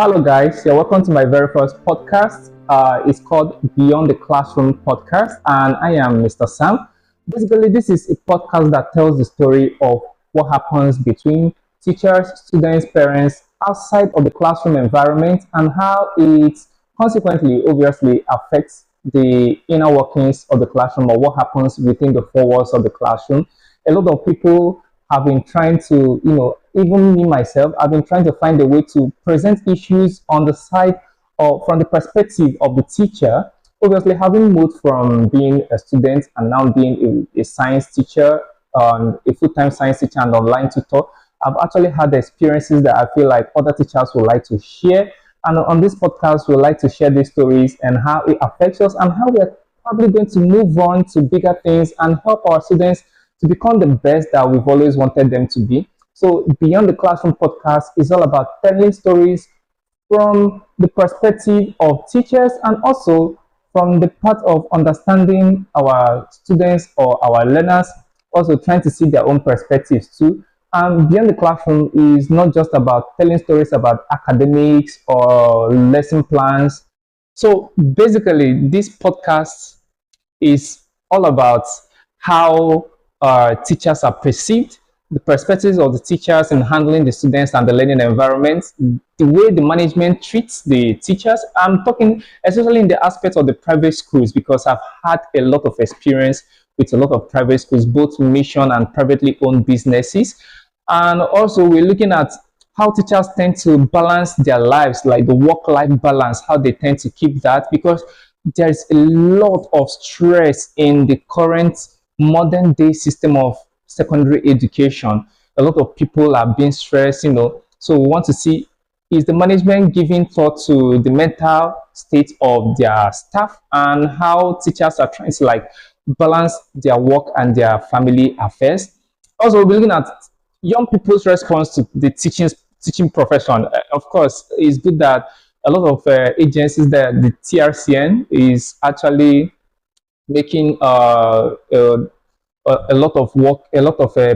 Hello, guys. You're welcome to my very first podcast. It's called Beyond the Classroom Podcast, and I am Mr. Sam. Basically, this is a podcast that tells the story of what happens between teachers, students, parents outside of the classroom environment and how it consequently, obviously, affects the inner workings of the classroom or what happens within the four walls of the classroom. A lot of people have been trying to, even me myself, I've been trying to find a way to present issues on the side or from the perspective of the teacher. Obviously, having moved from being a student and now being a science teacher, a full-time science teacher and online tutor, I've actually had experiences that I feel like other teachers would like to share. And on this podcast, we would like to share these stories and how it affects us and how we're probably going to move on to bigger things and help our students to become the best that we've always wanted them to be. So, Beyond the Classroom podcast is all about telling stories from the perspective of teachers and also from the part of understanding our students or our learners, also trying to see their own perspectives too. And Beyond the Classroom is not just about telling stories about academics or lesson plans. So, basically, this podcast is all about how teachers are perceived, the perspectives of the teachers in handling the students and the learning environment, the way the management treats the teachers. I'm talking especially in the aspect of the private schools because I've had a lot of experience with a lot of private schools, both mission and privately owned businesses. And also we're looking at how teachers tend to balance their lives, like the work-life balance, how they tend to keep that because there's a lot of stress in the current modern day system of secondary education. A lot of people are being stressed, so we want to see, is the management giving thought to the mental state of their staff and how teachers are trying to balance their work and their family affairs. Also, we'll be looking at young people's response to the teaching profession. Of course, it's good that a lot of agencies, that the TRCN is actually making a lot of work,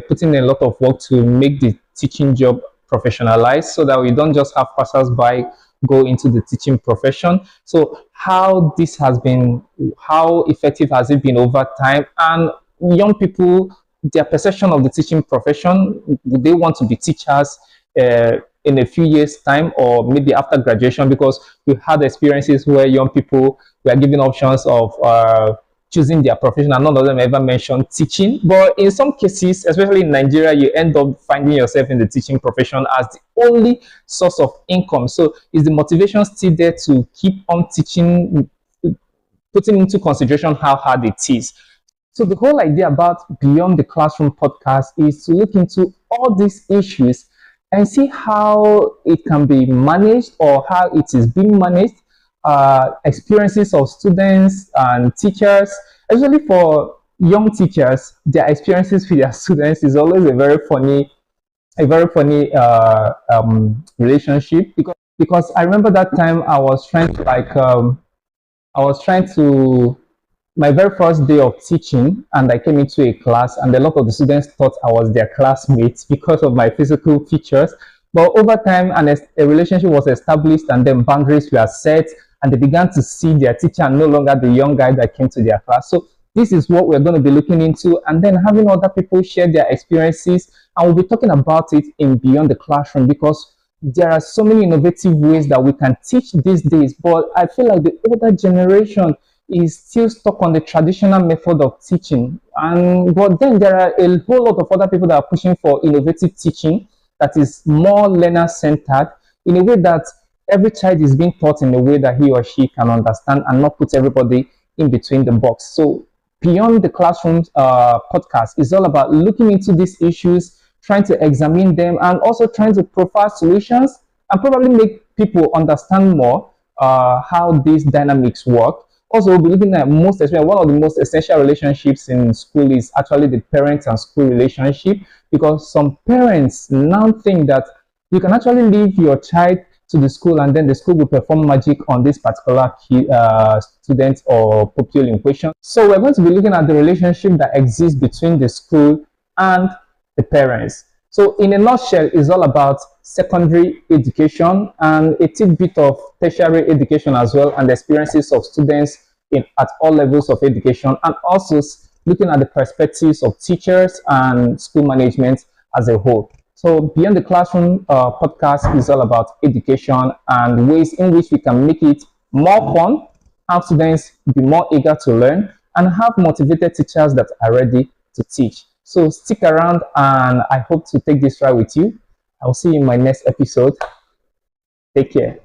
putting in a lot of work to make the teaching job professionalized, so that we don't just have passers-by go into the teaching profession. So how this has been, how effective has it been over time, and young people, their perception of the teaching profession, do they want to be teachers in a few years time or maybe after graduation? Because we've had experiences where young people were given options of choosing their profession and none of them ever mentioned teaching. But in some cases, especially in Nigeria, you end up finding yourself in the teaching profession as the only source of income. So is the motivation still there to keep on teaching, putting into consideration how hard it is? So the whole idea about Beyond the Classroom podcast is to look into all these issues and see how it can be managed or how it is being managed. Experiences of students and teachers, especially for young teachers, their experiences with their students is always a very funny relationship because I remember that time I was trying to my very first day of teaching, and I came into a class and a lot of the students thought I was their classmates because of my physical features. But over time, a relationship was established and then boundaries were set and they began to see their teacher and no longer the young guy that came to their class. So this is what we're going to be looking into, and then having other people share their experiences, and we'll be talking about it in Beyond the Classroom because there are so many innovative ways that we can teach these days. But I feel like the older generation is still stuck on the traditional method of teaching, but then there are a whole lot of other people that are pushing for innovative teaching that is more learner-centered, in a way that every child is being taught in a way that he or she can understand and not put everybody in between the box. So Beyond the Classroom podcast is all about looking into these issues, trying to examine them, and also trying to provide solutions and probably make people understand more how these dynamics work. Also, we'll be looking at especially one of the most essential relationships in school is actually the parent and school relationship, because some parents now think that you can actually leave your child to the school and then the school will perform magic on this particular student or pupil in question. So we're going to be looking at the relationship that exists between the school and the parents. So in a nutshell, it's all about secondary education and a tidbit of tertiary education as well, and the experiences of students at all levels of education, and also looking at the perspectives of teachers and school management as a whole. So Beyond the Classroom podcast is all about education and ways in which we can make it more fun, have students be more eager to learn, and have motivated teachers that are ready to teach. So stick around, and I hope to take this ride with you. I'll see you in my next episode. Take care.